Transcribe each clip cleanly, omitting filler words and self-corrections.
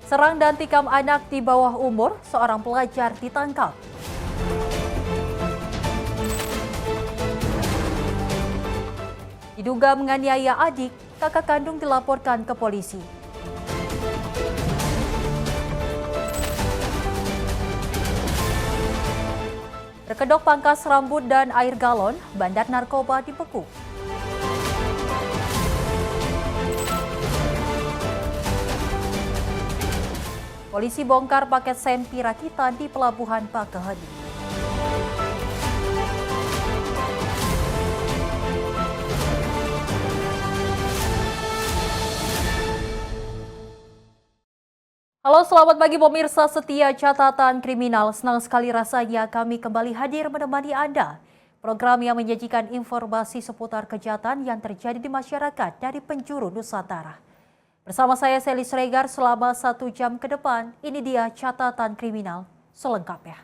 Serang dan tikam anak di bawah umur, seorang pelajar ditangkap. Diduga menganiaya adik, kakak kandung dilaporkan ke polisi. Berkedok pangkas rambut dan air galon, bandar narkoba dibekuk. Polisi bongkar paket sempi rakitan di Pelabuhan Bakaheni. Halo, selamat pagi pemirsa setia Catatan Kriminal. Senang sekali rasanya kami kembali hadir menemani Anda. Program yang menyajikan informasi seputar kejahatan yang terjadi di masyarakat dari penjuru Nusantara. Bersama saya Sally Sregar selama 1 jam ke depan, ini dia Catatan Kriminal selengkapnya.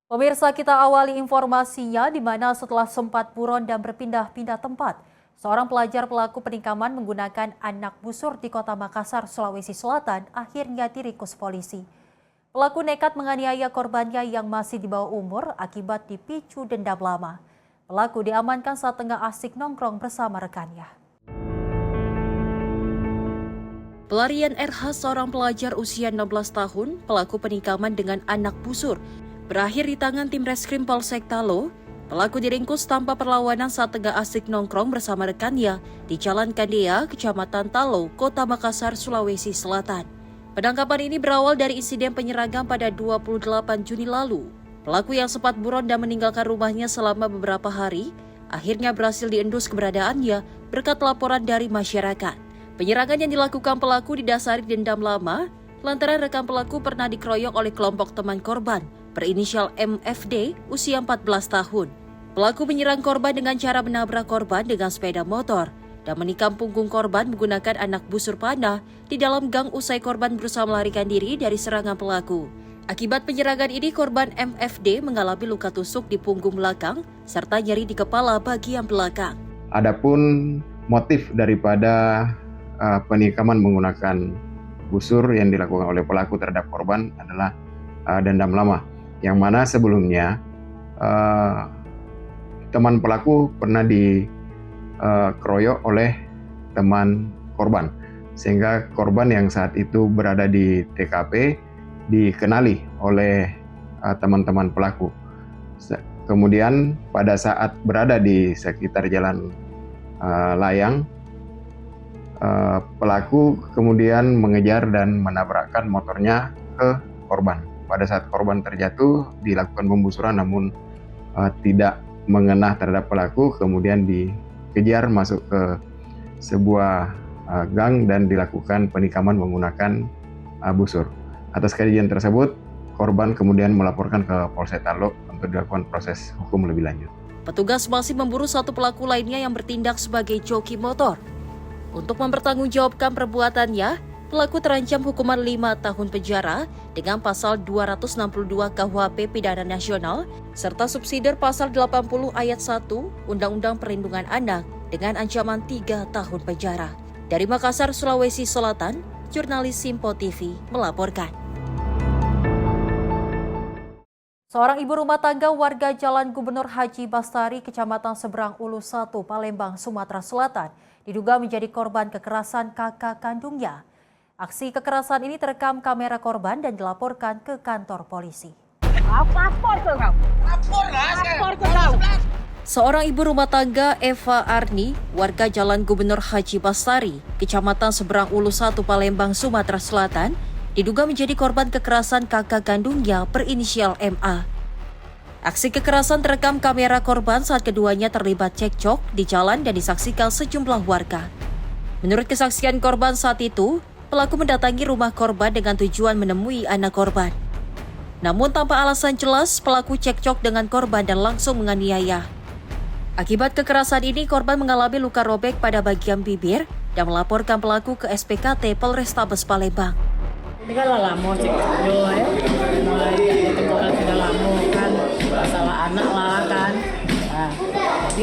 Pemirsa, kita awali informasinya di mana setelah sempat buron dan berpindah-pindah tempat, seorang pelajar pelaku penikaman menggunakan anak busur di Kota Makassar, Sulawesi Selatan akhirnya diringkus polisi. Pelaku nekat menganiaya korbannya yang masih di bawah umur akibat dipicu dendam lama. Pelaku diamankan saat tengah asik nongkrong bersama rekannya. Pelarian RH, seorang pelajar usia 16 tahun, pelaku penikaman dengan anak busur, berakhir di tangan tim Reskrim Polsek Talo. Pelaku diringkus tanpa perlawanan saat tengah asik nongkrong bersama rekannya di Jalan Kandea, Kecamatan Talo, Kota Makassar, Sulawesi Selatan. Penangkapan ini berawal dari insiden penyerangan pada 28 Juni lalu. Pelaku yang sempat buron dan meninggalkan rumahnya selama beberapa hari, akhirnya berhasil diendus keberadaannya berkat laporan dari masyarakat. Penyerangan yang dilakukan pelaku didasari dendam lama, lantaran rekan pelaku pernah dikeroyok oleh kelompok teman korban berinisial MFD usia 14 tahun. Pelaku menyerang korban dengan cara menabrak korban dengan sepeda motor dan menikam punggung korban menggunakan anak busur panah di dalam gang usai korban berusaha melarikan diri dari serangan pelaku. Akibat penyerangan ini, korban MFD mengalami luka tusuk di punggung belakang serta nyeri di kepala bagian belakang. Adapun motif daripada penikaman menggunakan busur yang dilakukan oleh pelaku terhadap korban adalah dendam lama, yang mana sebelumnya teman pelaku pernah dikeroyok oleh teman korban, sehingga korban yang saat itu berada di TKP dikenali oleh teman-teman pelaku. Kemudian pada saat berada di sekitar jalan layang, pelaku kemudian mengejar dan menabrakkan motornya ke korban. Pada saat korban terjatuh, dilakukan pembusuran namun tidak mengena terhadap pelaku, kemudian dikejar masuk ke sebuah gang dan dilakukan penikaman menggunakan busur. Atas kejadian tersebut, korban kemudian melaporkan ke Polsek Talo untuk dilakukan proses hukum lebih lanjut. Petugas masih memburu satu pelaku lainnya yang bertindak sebagai joki motor. Untuk mempertanggungjawabkan perbuatannya, pelaku terancam hukuman 5 tahun penjara dengan pasal 262 KUHP Pidana Nasional serta subsidiar pasal 80 ayat 1 Undang-Undang Perlindungan Anak dengan ancaman 3 tahun penjara. Dari Makassar, Sulawesi Selatan, jurnalis Simpo TV melaporkan. Seorang ibu rumah tangga warga Jalan Gubernur Haji Bastari, Kecamatan Seberang Ulu 1, Palembang, Sumatera Selatan, diduga menjadi korban kekerasan kakak kandungnya. Aksi kekerasan ini terekam kamera korban dan dilaporkan ke kantor polisi. Lapor ke kau. Lapor ke kau. Seorang ibu rumah tangga Eva Arni, warga Jalan Gubernur Haji Bastari, Kecamatan Seberang Ulu 1, Palembang, Sumatera Selatan, diduga menjadi korban kekerasan kakak kandungnya berinisial MA. Aksi kekerasan terekam kamera korban saat keduanya terlibat cekcok di jalan dan disaksikan sejumlah warga. Menurut kesaksian korban saat itu, pelaku mendatangi rumah korban dengan tujuan menemui anak korban. Namun tanpa alasan jelas, pelaku cekcok dengan korban dan langsung menganiaya. Akibat kekerasan ini, korban mengalami luka robek pada bagian bibir dan melaporkan pelaku ke SPKT Polrestabes Palembang. Ini kan lama cek yo ya. Mulai ditemukan sudah lama kan masalah anak lah kan. Nah, jadi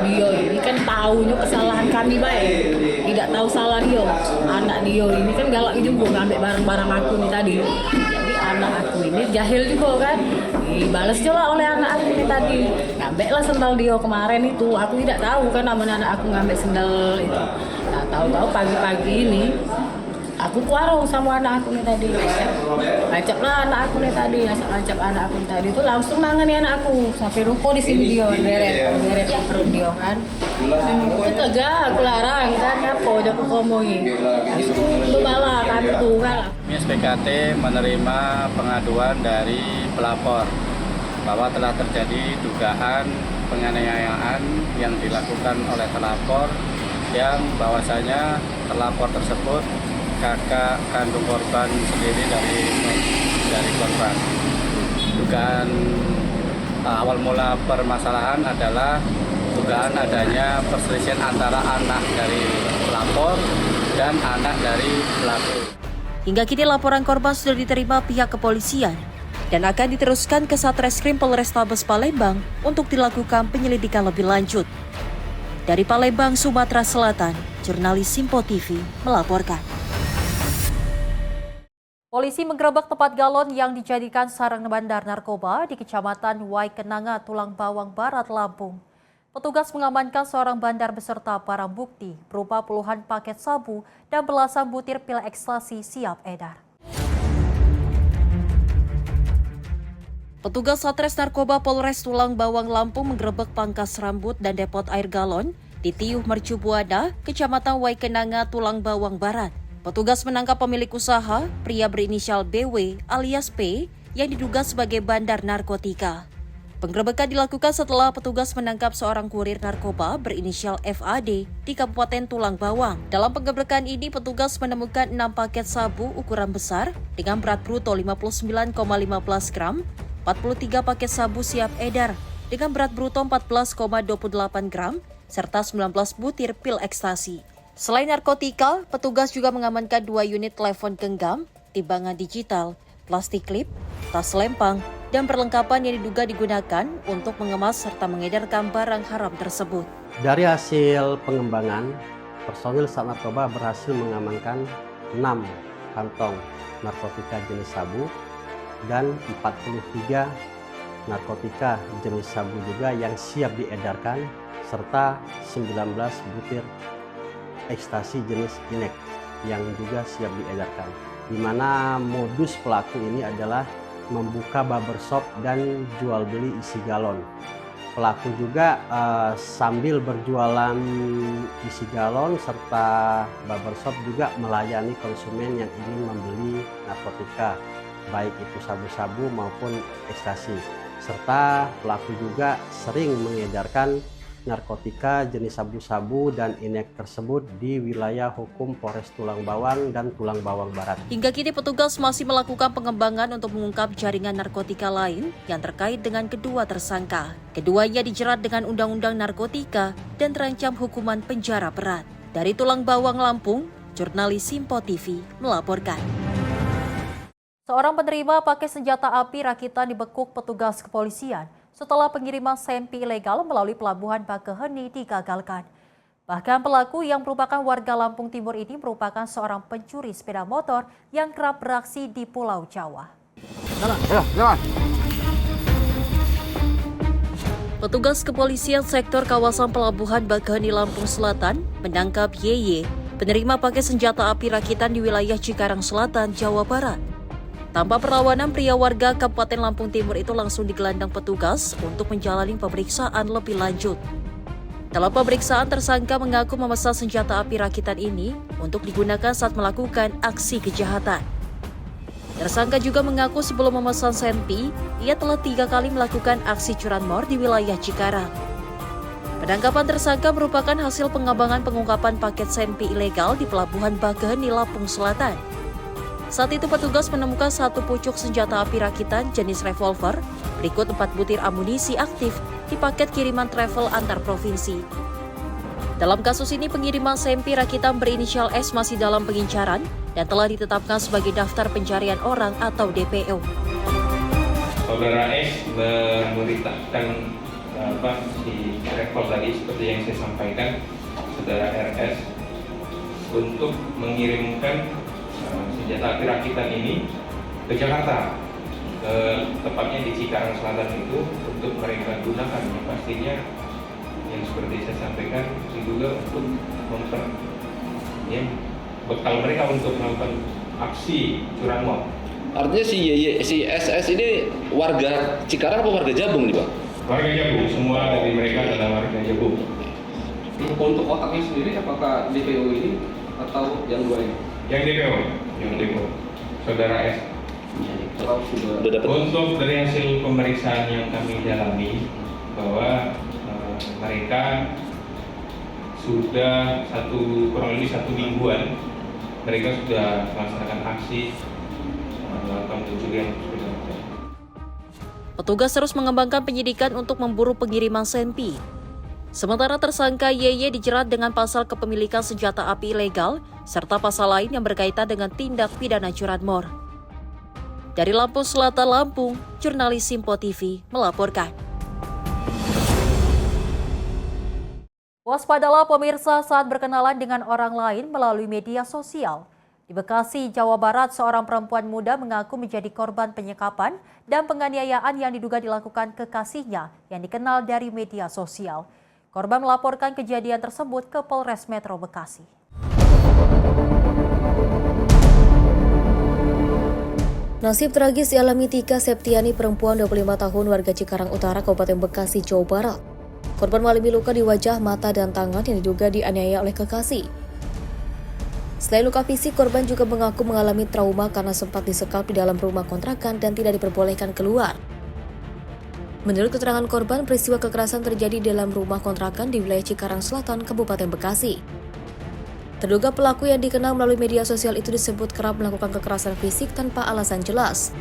Dia ini kan tahunya kesalahan kami baik, tidak tahu salah dia. Anak dia ini kan galak juga ngambil barang-barang aku nih tadi. Jadi anak aku ini jahil juga kan, dibalas juga oleh anak aku ini tadi. Ngambillah sendal dia kemarin itu, aku tidak tahu kan namanya anak aku ngambil sendal itu. Nah tahu-tahu pagi-pagi ini aku ke warung sama anak aku nih tadi, ajaklah anak aku nih tadi, ajak anak aku nih tadi itu langsung nangani anak aku sampai ruko di sini dia deret perut dia kan. Itu aja aku larang kan, apa aja aku ngomongin, langsung berbala kami tuh kan. SPKT menerima pengaduan dari pelapor bahwa telah terjadi dugaan penganiayaan yang dilakukan oleh terlapor, yang bahwasanya terlapor tersebut kakak kandung korban sendiri dari korban. Dugaan awal mula permasalahan adalah dugaan adanya perselisihan antara anak dari pelapor dan anak dari pelaku. Hingga kini laporan korban sudah diterima pihak kepolisian dan akan diteruskan ke Satreskrim Polrestabes Palembang untuk dilakukan penyelidikan lebih lanjut. Dari Palembang, Sumatera Selatan, jurnalis Simpo TV melaporkan. Polisi menggerebek tempat galon yang dijadikan sarang bandar narkoba di Kecamatan Waikenanga, Tulang Bawang Barat, Lampung. Petugas mengamankan seorang bandar beserta barang bukti berupa puluhan paket sabu dan belasan butir pil ekstasi siap edar. Petugas Satres Narkoba Polres Tulang Bawang Lampung menggerebek pangkas rambut dan depot air galon di Tiuh Mercu Buana, Kecamatan Waikenanga, Tulang Bawang Barat. Petugas menangkap pemilik usaha, pria berinisial BW alias P, yang diduga sebagai bandar narkotika. Penggerebekan dilakukan setelah petugas menangkap seorang kurir narkoba berinisial FAD di Kabupaten Tulang Bawang. Dalam penggerebekan ini, petugas menemukan 6 paket sabu ukuran besar dengan berat bruto 59,15 gram, 43 paket sabu siap edar dengan berat bruto 14,28 gram, serta 19 butir pil ekstasi. Selain narkotika, petugas juga mengamankan 2 unit telepon genggam, timbangan digital, plastik klip, tas lempang, dan perlengkapan yang diduga digunakan untuk mengemas serta mengedarkan barang haram tersebut. Dari hasil pengembangan, personil Sat Narkoba berhasil mengamankan 6 kantong narkotika jenis sabu dan 43 narkotika jenis sabu juga yang siap diedarkan, serta 19 butir ekstasi jenis inek yang juga siap diedarkan. Di mana modus pelaku ini adalah membuka barbershop dan jual beli isi galon. Pelaku juga sambil berjualan isi galon serta barbershop juga melayani konsumen yang ingin membeli narkotika, baik itu sabu-sabu maupun ekstasi. Serta pelaku juga sering mengedarkan narkotika jenis sabu-sabu dan inek tersebut di wilayah hukum Polres Tulang Bawang dan Tulang Bawang Barat. Hingga kini petugas masih melakukan pengembangan untuk mengungkap jaringan narkotika lain yang terkait dengan kedua tersangka. Keduanya dijerat dengan Undang-Undang Narkotika dan terancam hukuman penjara berat. Dari Tulang Bawang, Lampung, jurnalis Simpo TV melaporkan. Seorang penerima pakai senjata api rakitan dibekuk petugas kepolisian setelah pengiriman sempi ilegal melalui pelabuhan Bakaheni digagalkan. Bahkan pelaku yang merupakan warga Lampung Timur ini merupakan seorang pencuri sepeda motor yang kerap beraksi di Pulau Jawa. Petugas kepolisian sektor kawasan pelabuhan Bakaheni Lampung Selatan menangkap YY, penerima pakai senjata api rakitan di wilayah Cikarang Selatan, Jawa Barat. Tanpa perlawanan, pria warga Kabupaten Lampung Timur itu langsung digelandang petugas untuk menjalani pemeriksaan lebih lanjut. Dalam pemeriksaan, tersangka mengaku memesan senjata api rakitan ini untuk digunakan saat melakukan aksi kejahatan. Tersangka juga mengaku sebelum memesan sempi, ia telah 3 kali melakukan aksi curanmor di wilayah Cikarang. Penangkapan tersangka merupakan hasil pengembangan pengungkapan paket sempi ilegal di Pelabuhan Bakaheni, Lampung Selatan. Saat itu petugas menemukan 1 pucuk senjata api rakitan jenis revolver, berikut 4 butir amunisi aktif di paket kiriman travel antar provinsi. Dalam kasus ini, pengiriman sempi rakitan berinisial S masih dalam pengincaran dan telah ditetapkan sebagai daftar pencarian orang atau DPO. Saudara S memberitakan si rektor tadi seperti yang saya sampaikan, saudara RS, untuk mengirimkan senjata api rakitan ini ke Jakarta, tepatnya di Cikarang Selatan itu, untuk mereka gunakan. Yang pastinya yang seperti saya sampaikan diduga untuk bekal mereka untuk melakukan aksi curanmor. Artinya si SS ini warga Cikarang apa warga Jabung nih Pak? Warga Jabung, semua dari mereka adalah warga Jabung. Untuk otaknya sendiri apakah DPO ini atau yang dua ini? Yang DPO, saudara S. Sudah dapat. Untuk dari hasil pemeriksaan yang kami dalami bahwa mereka sudah kurang lebih 1 mingguan mereka sudah melaksanakan aksi melakukan pencurian sepeda motor. Petugas terus mengembangkan penyidikan untuk memburu pengiriman senpi. Sementara tersangka YY dijerat dengan pasal kepemilikan senjata api ilegal serta pasal lain yang berkaitan dengan tindak pidana curanmor. Dari Lampung Selatan, Lampung, jurnalis Simpo TV melaporkan. Waspadalah pemirsa saat berkenalan dengan orang lain melalui media sosial. Di Bekasi, Jawa Barat, seorang perempuan muda mengaku menjadi korban penyekapan dan penganiayaan yang diduga dilakukan kekasihnya yang dikenal dari media sosial. Korban melaporkan kejadian tersebut ke Polres Metro Bekasi. Nasib tragis dialami Tika Septiani, perempuan 25 tahun warga Cikarang Utara, Kabupaten Bekasi, Jawa Barat. Korban mengalami luka di wajah, mata, dan tangan yang diduga dianiaya oleh kekasih. Selain luka fisik, korban juga mengaku mengalami trauma karena sempat disekap di dalam rumah kontrakan dan tidak diperbolehkan keluar. Menurut keterangan korban, peristiwa kekerasan terjadi di dalam rumah kontrakan di wilayah Cikarang Selatan, Kabupaten Bekasi. Terduga pelaku yang dikenal melalui media sosial itu disebut kerap melakukan kekerasan fisik tanpa alasan jelas.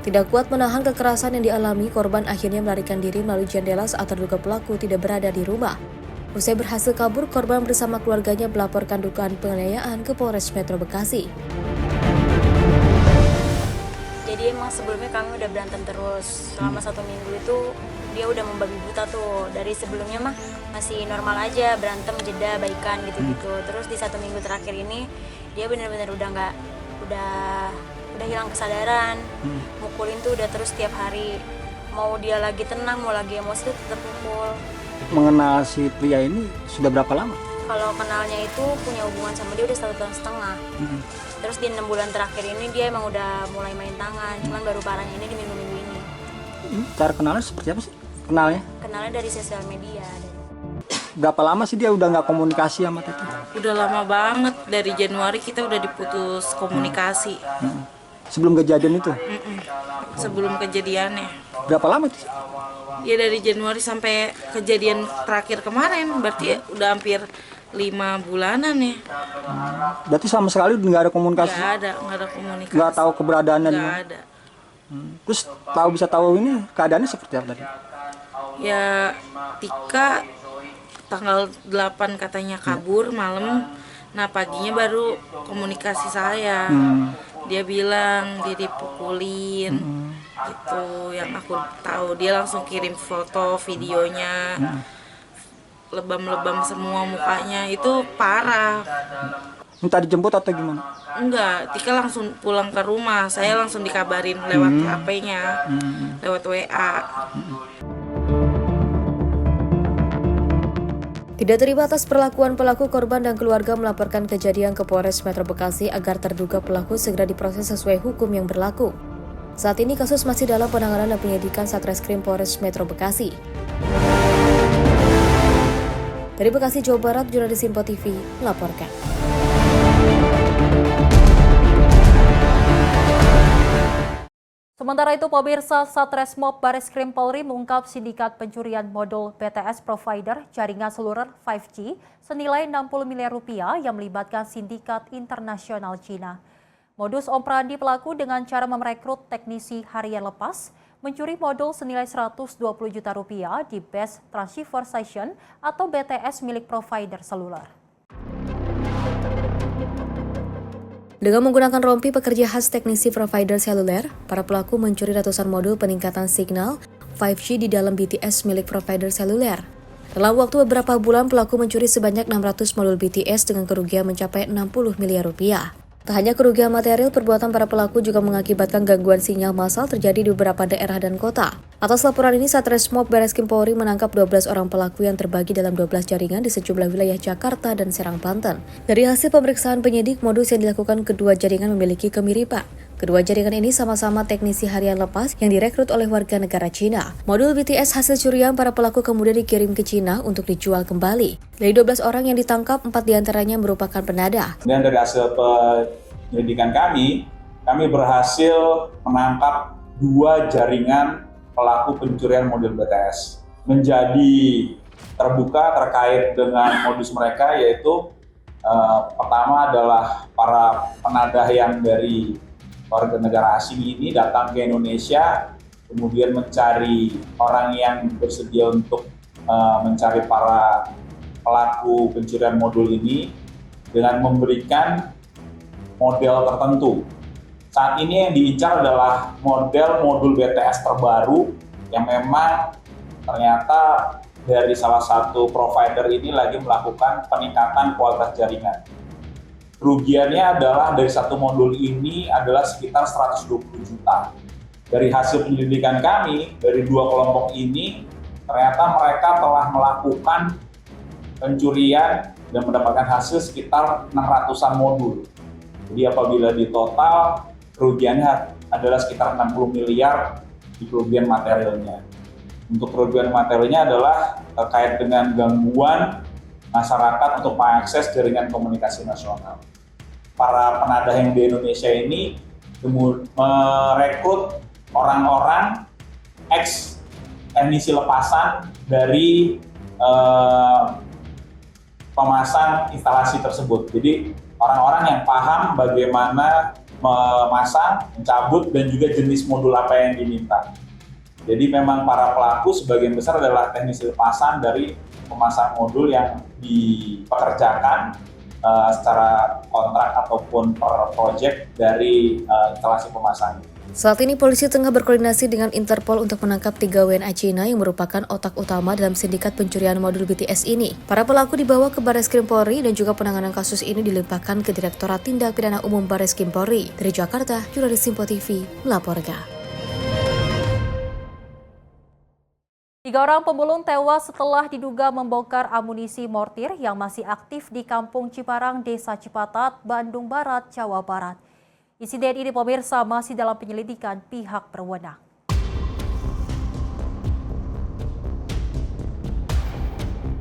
Tidak kuat menahan kekerasan yang dialami, korban akhirnya melarikan diri melalui jendela saat terduga pelaku tidak berada di rumah. Usai berhasil kabur, korban bersama keluarganya melaporkan dugaan penganiayaan ke Polres Metro Bekasi. Jadi emang sebelumnya kami udah berantem terus. Selama 1 minggu itu dia udah membabi buta tuh. Dari sebelumnya mah masih normal aja, berantem, jeda, baikan gitu-gitu. Terus di 1 minggu terakhir ini dia benar-benar udah hilang kesadaran. Mukulin tuh udah terus tiap hari. Mau dia lagi tenang, mau lagi emosi tuh tetap pukul. Mengenal si pria ini sudah berapa lama? Kalau kenalnya itu punya hubungan sama dia udah 1,5 tahun. Terus di 6 bulan terakhir ini dia emang udah mulai main tangan. Cuman baru parahnya ini di minggu-minggu ini. Cara kenalnya seperti apa sih? Kenalnya? Kenalnya dari sosial media. Berapa lama sih dia udah nggak komunikasi sama Tete? Udah lama banget, dari Januari kita udah diputus komunikasi. Sebelum kejadian itu? Sebelum kejadiannya. Berapa lama itu? Ya dari Januari sampai kejadian terakhir kemarin, berarti udah hampir 5 bulanan ya. Berarti sama sekali nggak ada komunikasi? Nggak ada komunikasi. Nggak tahu keberadaannya? Nggak ada. Terus bisa tahu ini keadaannya seperti apa tadi? Ya Tika tanggal 8 katanya kabur malam. Nah paginya baru komunikasi saya. Dia bilang dia dipukulin. Gitu yang aku tahu. Dia langsung kirim foto videonya. Lebam-lebam semua mukanya, itu parah. Minta dijemput atau gimana? Enggak, Tika langsung pulang ke rumah. Saya langsung dikabarin lewat HP-nya, lewat WA. Tidak terima atas perlakuan pelaku, korban dan keluarga melaporkan kejadian ke Polres Metro Bekasi agar terduga pelaku segera diproses sesuai hukum yang berlaku. Saat ini kasus masih dalam penanganan dan penyidikan Satreskrim Polres Metro Bekasi. Dari Bekasi, Jawa Barat, jurnalis Simpo TV melaporkan. Sementara itu, pemirsa, Satreskrim Bareskrim Polri mengungkap sindikat pencurian modul BTS provider jaringan seluler 5G senilai 60 miliar rupiah yang melibatkan sindikat internasional Cina. Modus operandi pelaku dengan cara merekrut teknisi harian lepas, mencuri modul senilai 120 juta rupiah di Best Transceiver Station atau BTS milik provider seluler. Dengan menggunakan rompi pekerja khas teknisi provider seluler, para pelaku mencuri ratusan modul peningkatan signal 5G di dalam BTS milik provider seluler. Dalam waktu beberapa bulan, pelaku mencuri sebanyak 600 modul BTS dengan kerugian mencapai 60 miliar rupiah. Tak hanya kerugian material, perbuatan para pelaku juga mengakibatkan gangguan sinyal massal terjadi di beberapa daerah dan kota. Atas laporan ini, Satreskrim Barreskrim Polri menangkap 12 orang pelaku yang terbagi dalam 12 jaringan di sejumlah wilayah Jakarta dan Serang, Banten. Dari hasil pemeriksaan penyidik, modus yang dilakukan kedua jaringan memiliki kemiripan. Kedua jaringan ini sama-sama teknisi harian lepas yang direkrut oleh warga negara Cina. Modul BTS hasil curian para pelaku kemudian dikirim ke Cina untuk dijual kembali. Dari 12 orang yang ditangkap, 4 diantaranya merupakan penada. Dan dari hasil penyelidikan kami berhasil menangkap 2 jaringan pelaku pencurian modul BTS. Menjadi terbuka terkait dengan modus mereka, yaitu pertama adalah para penadah yang dari warga negara asing ini datang ke Indonesia, kemudian mencari orang yang bersedia untuk mencari para pelaku pencurian modul ini dengan memberikan model tertentu. Saat ini yang diincar adalah modul BTS terbaru yang memang ternyata dari salah satu provider ini lagi melakukan peningkatan kualitas jaringan. Kerugiannya adalah dari satu modul ini adalah sekitar 120 juta. Dari hasil penyelidikan kami, dari 2 kelompok ini, ternyata mereka telah melakukan pencurian dan mendapatkan hasil sekitar 600-an modul. Jadi apabila di total, kerugiannya adalah sekitar 60 miliar di kerugian materialnya. Untuk kerugian materialnya adalah terkait dengan gangguan masyarakat untuk mengakses jaringan komunikasi nasional. Para penadah yang di Indonesia ini merekrut orang-orang ex teknisi lepasan dari pemasang instalasi tersebut. Jadi orang-orang yang paham bagaimana memasang, mencabut, dan juga jenis modul apa yang diminta. Jadi memang para pelaku sebagian besar adalah teknisi lepasan dari pemasang modul yang dipekerjakan secara kontrak ataupun per project dari instalasi pemasang. Saat ini polisi tengah berkoordinasi dengan Interpol untuk menangkap 3 WNA Cina yang merupakan otak utama dalam sindikat pencurian modul BTS ini. Para pelaku dibawa ke Barreskrim Polri dan juga penanganan kasus ini dilimpahkan ke Direktorat Tindak Pidana Umum Barreskrim Polri. Dari Jakarta, Jurnalis Simpo TV melaporkan. 3 orang pemulung tewas setelah diduga membongkar amunisi mortir yang masih aktif di Kampung Ciparang, Desa Cipatat, Bandung Barat, Jawa Barat. Insiden ini pemirsa masih dalam penyelidikan pihak berwenang.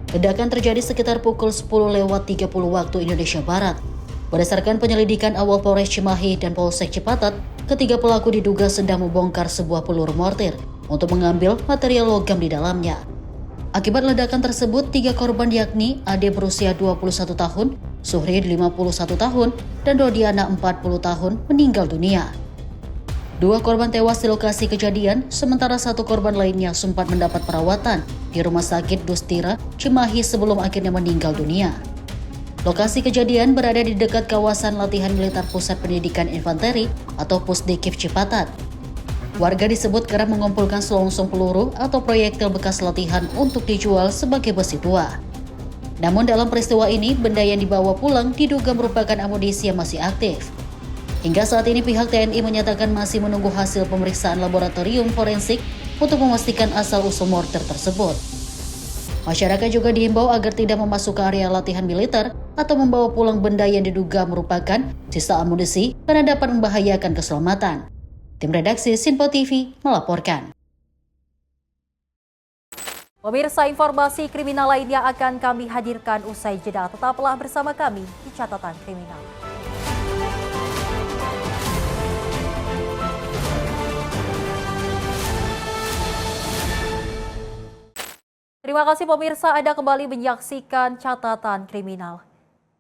Ledakan terjadi sekitar pukul 10:30 waktu Indonesia Barat. Berdasarkan penyelidikan awal Polres Cimahi dan Polsek Cipatat, ketiga pelaku diduga sedang membongkar sebuah peluru mortir untuk mengambil material logam di dalamnya. Akibat ledakan tersebut, 3 korban yakni Ade berusia 21 tahun, Suhri 51 tahun, dan Rodiana 40 tahun meninggal dunia. 2 korban tewas di lokasi kejadian, sementara 1 korban lainnya sempat mendapat perawatan di Rumah Sakit Dustira, Cimahi sebelum akhirnya meninggal dunia. Lokasi kejadian berada di dekat kawasan latihan militer Pusat Pendidikan Infanteri atau Pusdikif Cipatat. Warga disebut kerap mengumpulkan selongsong peluru atau proyektil bekas latihan untuk dijual sebagai besi tua. Namun dalam peristiwa ini, benda yang dibawa pulang diduga merupakan amunisi yang masih aktif. Hingga saat ini pihak TNI menyatakan masih menunggu hasil pemeriksaan laboratorium forensik untuk memastikan asal-usul mortir tersebut. Masyarakat juga diimbau agar tidak memasuki area latihan militer atau membawa pulang benda yang diduga merupakan sisa amunisi karena dapat membahayakan keselamatan. Tim redaksi Simpo TV melaporkan. Pemirsa, informasi kriminal lainnya akan kami hadirkan usai jeda. Tetaplah bersama kami di Catatan Kriminal. Terima kasih pemirsa, Anda kembali menyaksikan Catatan Kriminal.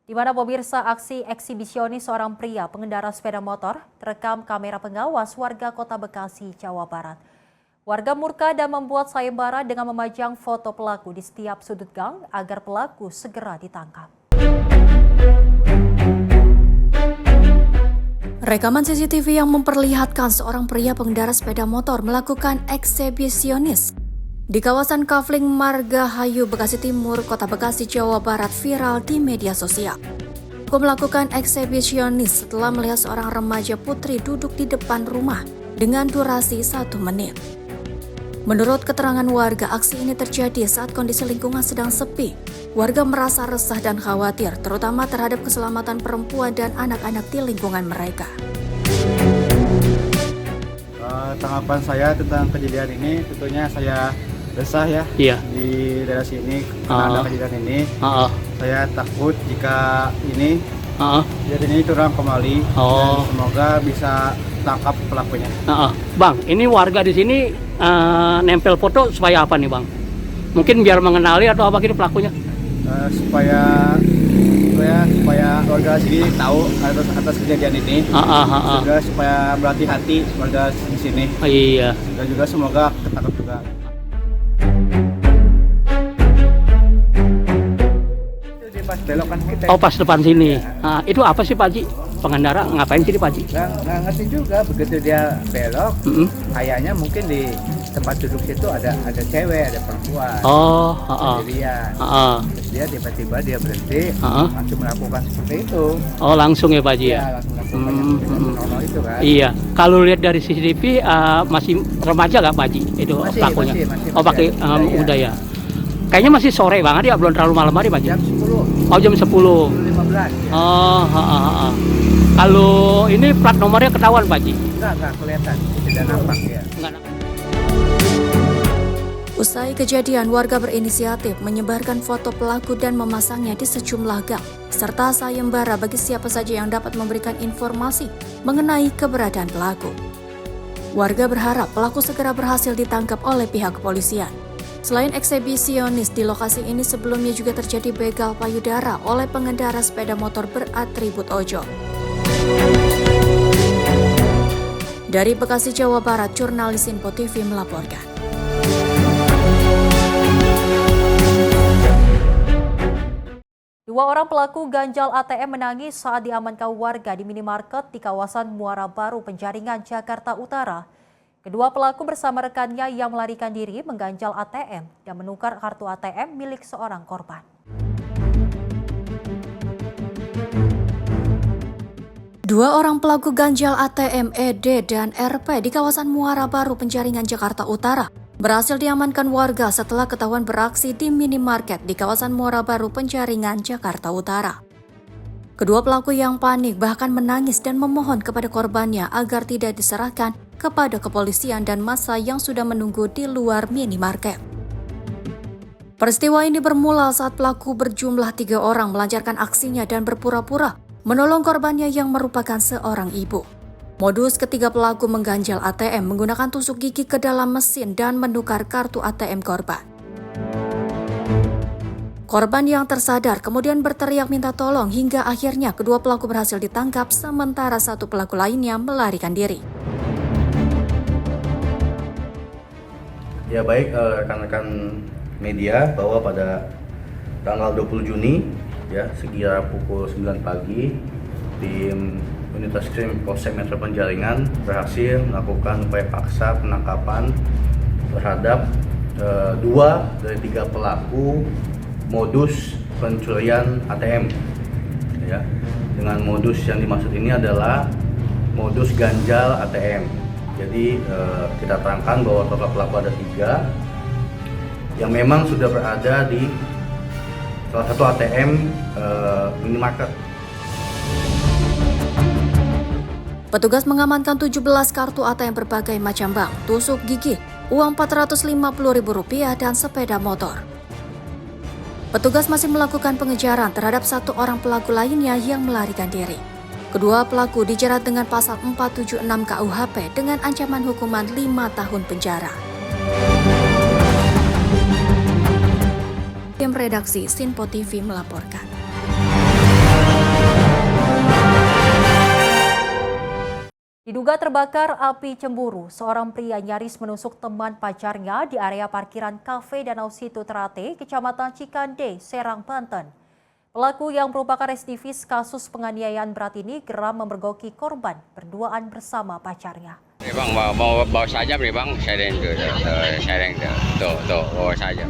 Di mana pemirsa, aksi eksibisionis seorang pria pengendara sepeda motor terekam kamera pengawas warga Kota Bekasi, Jawa Barat. Warga murka dan membuat sayembara dengan memajang foto pelaku di setiap sudut gang agar pelaku segera ditangkap. Rekaman CCTV yang memperlihatkan seorang pria pengendara sepeda motor melakukan eksibisionis di kawasan Kafling Margahayu, Bekasi Timur, Kota Bekasi, Jawa Barat viral di media sosial. Pelaku melakukan eksibisionis setelah melihat seorang remaja putri duduk di depan rumah dengan durasi 1 menit. Menurut keterangan warga, aksi ini terjadi saat kondisi lingkungan sedang sepi. Warga merasa resah dan khawatir, terutama terhadap keselamatan perempuan dan anak-anak di lingkungan mereka. Tanggapan saya tentang kejadian ini, tentunya saya resah ya di daerah sini karena ada kejadian ini. Saya takut jika ini kejadian ini terulang kembali dan semoga bisa tangkap pelakunya. Bang, ini warga di sini nempel foto supaya apa nih, Bang? Mungkin biar mengenali atau apa gitu pelakunya? Supaya warga sini tahu atas kejadian ini. Juga supaya berhati-hati warga di sini. Iya. Dan juga semoga ketangkap juga. Itu di pas belokan kita. Oh, pas depan sini. Nah, itu apa sih, Pak Haji? Pengendara ngapain sih, Pak Haji? Nggak ngerti juga, begitu dia belok, kayaknya mungkin di tempat duduk situ ada cewek, ada perempuan. Sendirian. Terus dia tiba-tiba dia berhenti, langsung melakukan seperti itu. Oh, langsung ya, Pak Haji ya? Langsung melakukan itu kan. Iya. Kalau lihat dari CCTV masih remaja nggak, Pak Haji? Itu pelakunya? Masih pakai udah ya. Kayaknya masih sore banget ya, belum terlalu malam hari, Pak Haji? Jam 10. Oh, jam 10. 15. Ya. Kalau ini plat nomornya ketahuan, Pak Haji? Enggak kelihatan, tidak nampak ya. Usai kejadian, warga berinisiatif menyebarkan foto pelaku dan memasangnya di sejumlah gang, serta sayembara bagi siapa saja yang dapat memberikan informasi mengenai keberadaan pelaku. Warga berharap pelaku segera berhasil ditangkap oleh pihak kepolisian. Selain eksibisionis, di lokasi ini sebelumnya juga terjadi begal payudara oleh pengendara sepeda motor beratribut ojol. Dari Bekasi, Jawa Barat, jurnalis Info TV melaporkan. Dua orang pelaku ganjal ATM menangis saat diamankan warga di minimarket di kawasan Muara Baru, Penjaringan, Jakarta Utara. Kedua pelaku bersama rekannya yang melarikan diri mengganjal ATM dan menukar kartu ATM milik seorang korban. Dua orang pelaku ganjal ATM ED dan RP di kawasan Muara Baru, Penjaringan, Jakarta Utara berhasil diamankan warga setelah ketahuan beraksi di minimarket di kawasan Muara Baru, Penjaringan, Jakarta Utara. Kedua pelaku yang panik bahkan menangis dan memohon kepada korbannya agar tidak diserahkan kepada kepolisian dan massa yang sudah menunggu di luar minimarket. Peristiwa ini bermula saat pelaku berjumlah 3 orang melancarkan aksinya dan berpura-pura menolong korbannya yang merupakan seorang ibu. Modus ketiga pelaku mengganjal ATM menggunakan tusuk gigi ke dalam mesin dan menukar kartu ATM korban. Korban yang tersadar kemudian berteriak minta tolong hingga akhirnya kedua pelaku berhasil ditangkap sementara satu pelaku lainnya melarikan diri. Ya baik rekan-rekan media, bahwa pada tanggal 20 Juni ya sekira pukul 9 pagi tim Unit Reskrim Polsek Metro Penjaringan berhasil melakukan upaya paksa penangkapan terhadap 2 dari 3 pelaku modus pencurian ATM ya. Dengan modus yang dimaksud ini adalah modus ganjal ATM. Jadi kita terangkan bahwa total pelaku ada 3 yang memang sudah berada di salah satu ATM minimarket. Petugas mengamankan 17 kartu ATM berbagai macam bank, tusuk gigi, uang Rp450.000 dan sepeda motor. Petugas masih melakukan pengejaran terhadap satu orang pelaku lainnya yang melarikan diri. Kedua pelaku dijerat dengan pasal 476 KUHP dengan ancaman hukuman 5 tahun penjara. Tim redaksi Sinpo TV melaporkan. Diduga terbakar api cemburu, seorang pria nyaris menusuk teman pacarnya di area parkiran Kafe Danau Situ Terate, Kecamatan Cikande, Serang, Banten. Pelaku yang merupakan residivis kasus penganiayaan berat ini geram memergoki korban berduaan bersama pacarnya. Bang, mau bawa saja bang, sharing tuh, bawa saja.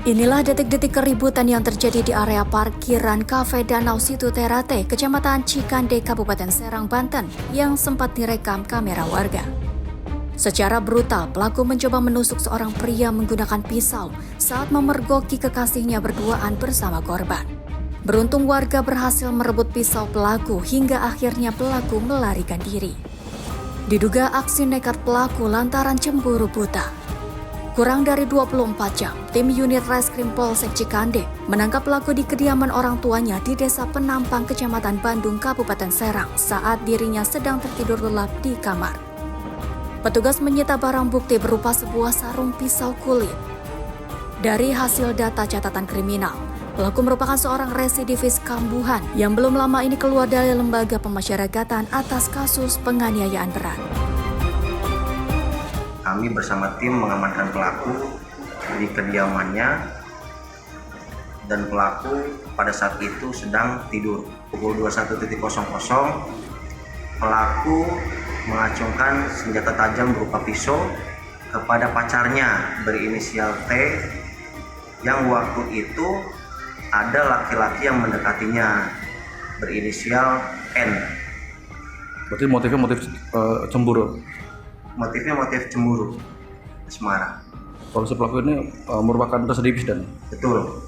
Inilah detik-detik keributan yang terjadi di area parkiran Kafe Danau Situ Terate, Kecamatan Cikande, Kabupaten Serang, Banten, yang sempat direkam kamera warga. Secara brutal, pelaku mencoba menusuk seorang pria menggunakan pisau saat memergoki kekasihnya berduaan bersama korban. Beruntung warga berhasil merebut pisau pelaku hingga akhirnya pelaku melarikan diri. Diduga aksi nekat pelaku lantaran cemburu buta. Kurang dari 24 jam, tim unit Reskrim Polsek Cikande menangkap pelaku di kediaman orang tuanya di Desa Penampang, Kecamatan Bandung, Kabupaten Serang saat dirinya sedang tertidur lelap di kamar. Petugas menyita barang bukti berupa sebuah sarung pisau kulit. Dari hasil data catatan kriminal, pelaku merupakan seorang residivis kambuhan yang belum lama ini keluar dari lembaga pemasyarakatan atas kasus penganiayaan berat. Kami bersama tim mengamankan pelaku di kediamannya dan pelaku pada saat itu sedang tidur. Pukul 21.00 pelaku mengacungkan senjata tajam berupa pisau kepada pacarnya berinisial T yang waktu itu ada laki-laki yang mendekatinya berinisial N. Berarti motifnya motif cemburu? Motifnya motif cemburu, asmara. Kalau si pelaku ini merupakan residivis dan? Betul.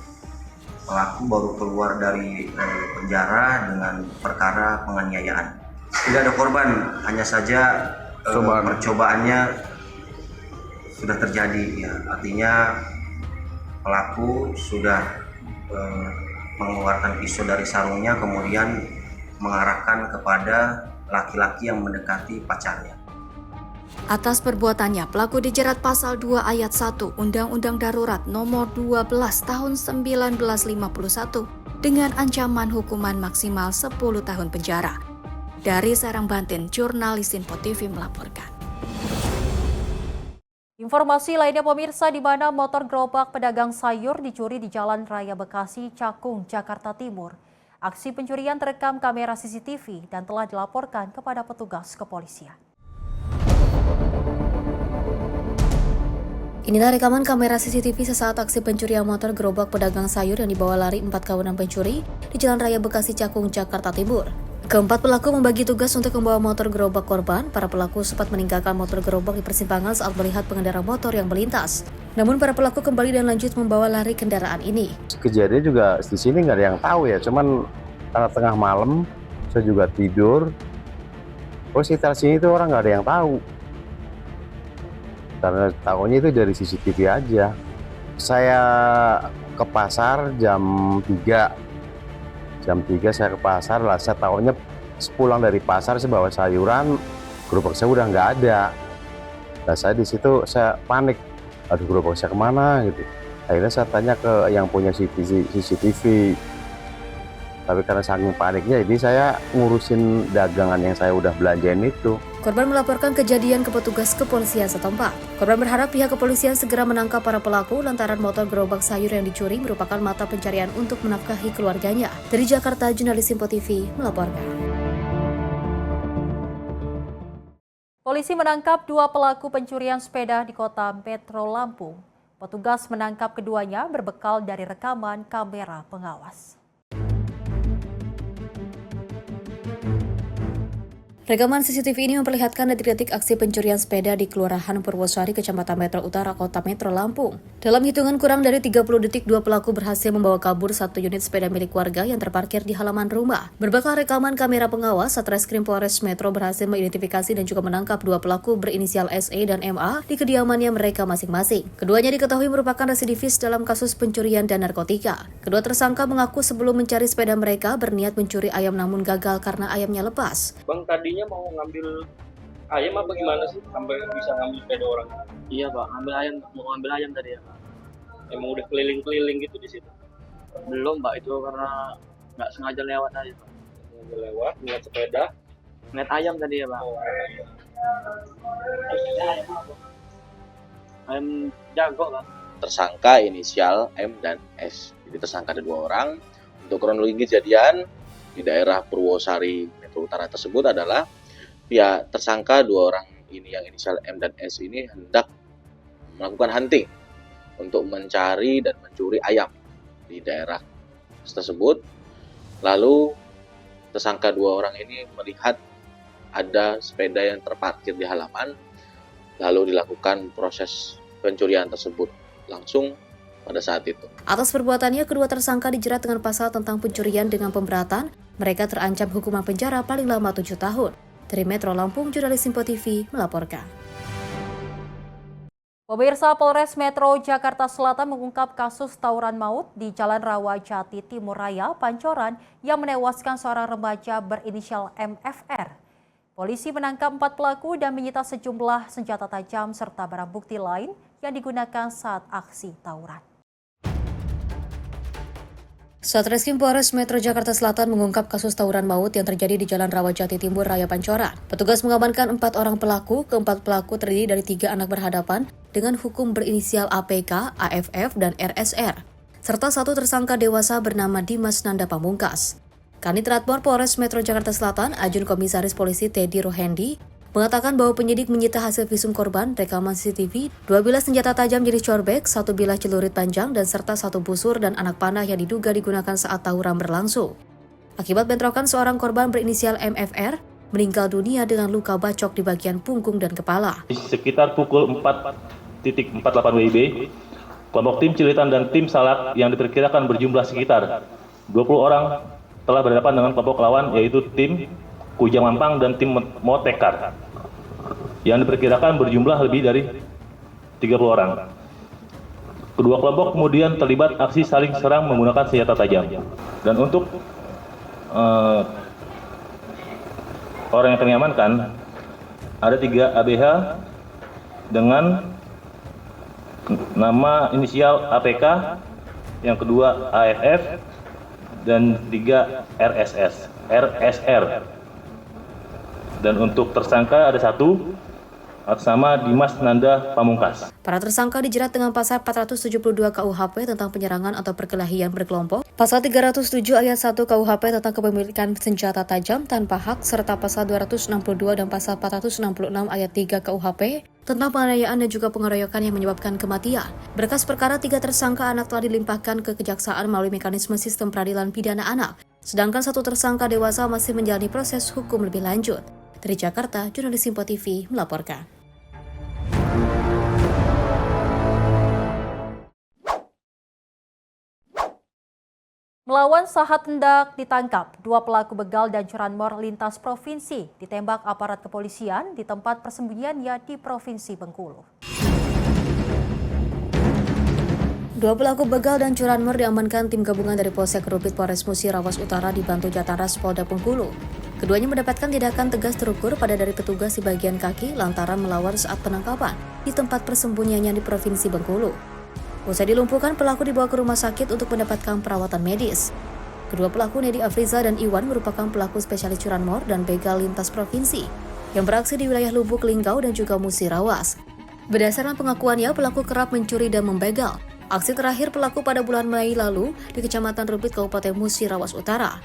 Pelaku baru keluar dari penjara dengan perkara penganiayaan. Tidak ada korban, hanya saja percobaannya sudah terjadi. Ya, artinya pelaku sudah mengeluarkan pisau dari sarungnya, kemudian mengarahkan kepada laki-laki yang mendekati pacarnya. Atas perbuatannya, pelaku dijerat pasal 2 ayat 1 Undang-Undang Darurat nomor 12 tahun 1951 dengan ancaman hukuman maksimal 10 tahun penjara. Dari Serang, Banten, jurnalis Info TV melaporkan. Informasi lainnya pemirsa, di mana motor gerobak pedagang sayur dicuri di Jalan Raya Bekasi, Cakung, Jakarta Timur. Aksi pencurian terekam kamera CCTV dan telah dilaporkan kepada petugas kepolisian. Inilah rekaman kamera CCTV sesaat aksi pencurian motor gerobak pedagang sayur yang dibawa lari 4 kawanan pencuri di Jalan Raya Bekasi, Cakung, Jakarta Timur. Keempat pelaku membagi tugas untuk membawa motor gerobak korban. Para pelaku sempat meninggalkan motor gerobak di persimpangan saat melihat pengendara motor yang melintas. Namun para pelaku kembali dan lanjut membawa lari kendaraan ini. Kejadian juga di sini nggak ada yang tahu ya, cuman karena tengah malam saya juga tidur. Oh, sekitar sini itu orang nggak ada yang tahu. Karena tahunya itu dari CCTV aja. Saya ke pasar jam 3. Jam 3 saya ke pasar, lah saya tahunya sepulang dari pasar saya bawa sayuran, gerobak saya udah nggak ada. Nah saya di situ saya panik, aduh gerobak saya kemana gitu. Akhirnya saya tanya ke yang punya CCTV. Tapi karena saking paniknya, ini saya ngurusin dagangan yang saya udah belanjain itu. Korban melaporkan kejadian ke petugas kepolisian setempat. Korban berharap pihak kepolisian segera menangkap para pelaku lantaran motor gerobak sayur yang dicuri merupakan mata pencarian untuk menafkahi keluarganya. Dari Jakarta, jurnalis Info TV melaporkan. Polisi menangkap 2 pelaku pencurian sepeda di kota Metro Lampung. Petugas menangkap keduanya berbekal dari rekaman kamera pengawas. Rekaman CCTV ini memperlihatkan detik-detik aksi pencurian sepeda di Kelurahan Purwosari, Kecamatan Metro Utara, Kota Metro Lampung. Dalam hitungan kurang dari 30 detik, 2 pelaku berhasil membawa kabur 1 unit sepeda milik warga yang terparkir di halaman rumah. Berbekal rekaman kamera pengawas, Satreskrim Polres Metro berhasil mengidentifikasi dan juga menangkap 2 pelaku berinisial SE dan MA di kediamannya mereka masing-masing. Keduanya diketahui merupakan residivis dalam kasus pencurian dan narkotika. Kedua tersangka mengaku sebelum mencari sepeda mereka berniat mencuri ayam namun gagal karena ayamnya lepas. Bang, tadinya mau ngambil ayam apa gimana sih sampai bisa ngambil sepeda orang? Iya Pak, mau ngambil ayam tadi ya Pak. Emang udah keliling-keliling gitu di situ? Belum Pak, itu karena nggak sengaja lewat aja Pak. Lewat, ngeliat sepeda? Ngeliat ayam tadi ya Pak. Ayam jago Pak. Tersangka inisial M dan S. Jadi tersangka ada 2 orang. Untuk kronologi kejadian di daerah Purwosari Metro Utara tersebut adalah pihak tersangka 2 orang ini yang inisial M dan S ini hendak melakukan hunting untuk mencari dan mencuri ayam di daerah tersebut. Lalu tersangka 2 orang ini melihat ada sepeda yang terparkir di halaman, lalu dilakukan proses pencurian tersebut langsung pada saat itu. Atas perbuatannya, kedua tersangka dijerat dengan pasal tentang pencurian dengan pemberatan. Mereka terancam hukuman penjara paling lama 7 tahun. Dari Metro Lampung, jurnalis Simpo TV melaporkan. Pemirsa, Polres Metro Jakarta Selatan mengungkap kasus tawuran maut di Jalan Rawajati Timur Raya, Pancoran, yang menewaskan seorang remaja berinisial MFR. Polisi menangkap 4 pelaku dan menyita sejumlah senjata tajam serta barang bukti lain yang digunakan saat aksi tawuran. Satreskrim Polres Metro Jakarta Selatan mengungkap kasus tawuran maut yang terjadi di Jalan Rawajati Timur Raya Pancoran. Petugas mengamankan 4 orang pelaku. Keempat pelaku terdiri dari 3 anak berhadapan dengan hukum berinisial APK, AFF, dan RSR, serta 1 tersangka dewasa bernama Dimas Nanda Pamungkas. Kanit Ratmor Polres Metro Jakarta Selatan, Ajun Komisaris Polisi Teddy Rohendi, mengatakan bahwa penyidik menyita hasil visum korban, rekaman CCTV, 2 bilah senjata tajam jenis corbek, 1 bilah celurit panjang, dan serta 1 busur dan anak panah yang diduga digunakan saat tawuran berlangsung. Akibat bentrokan, seorang korban berinisial MFR meninggal dunia dengan luka bacok di bagian punggung dan kepala. Sekitar pukul 4.48 WIB, kelompok tim Cilitan dan tim Salak yang diperkirakan berjumlah sekitar 20 orang telah berhadapan dengan kelompok lawan, yaitu tim Kujang Mampang dan tim Motekar yang diperkirakan berjumlah lebih dari 30 orang. Kedua kelompok kemudian terlibat aksi saling serang menggunakan senjata tajam. Dan untuk orang yang kami amankan, ada 3 ABH dengan nama inisial APK, yang kedua AFF, dan 3 RSR. Dan untuk tersangka ada 1 atas nama Dimas Nanda Pamungkas. Para tersangka dijerat dengan pasal 472 KUHP tentang penyerangan atau perkelahian berkelompok, pasal 307 ayat 1 KUHP tentang kepemilikan senjata tajam tanpa hak, serta pasal 262 dan pasal 466 ayat 3 KUHP tentang penganiayaan dan juga pengeroyokan yang menyebabkan kematian. Berkas perkara 3 tersangka anak telah dilimpahkan ke Kejaksaan melalui mekanisme sistem peradilan pidana anak, sedangkan 1 tersangka dewasa masih menjalani proses hukum lebih lanjut. Dari Jakarta, jurnalis Simpo TV melaporkan. Melawan saat hendak ditangkap, 2 pelaku begal dan curanmor lintas provinsi ditembak aparat kepolisian di tempat persembunyiannya di Provinsi Bengkulu. 2 pelaku begal dan curanmor diamankan tim gabungan dari Polsek Rupit Polres Musirawas Utara dibantu Jataras Polda Bengkulu. Keduanya mendapatkan tindakan tegas terukur pada dari petugas di bagian kaki lantaran melawan saat penangkapan di tempat persembunyiannya di Provinsi Bengkulu. Usai dilumpuhkan, pelaku dibawa ke rumah sakit untuk mendapatkan perawatan medis. Kedua pelaku, Nedi Afriza dan Iwan, merupakan pelaku spesialis curanmor dan begal lintas provinsi yang beraksi di wilayah Lubuk Linggau dan juga Musirawas. Berdasarkan pengakuannya, pelaku kerap mencuri dan membegal. Aksi terakhir pelaku pada bulan Mei lalu di Kecamatan Rupit, Kabupaten Musirawas Utara.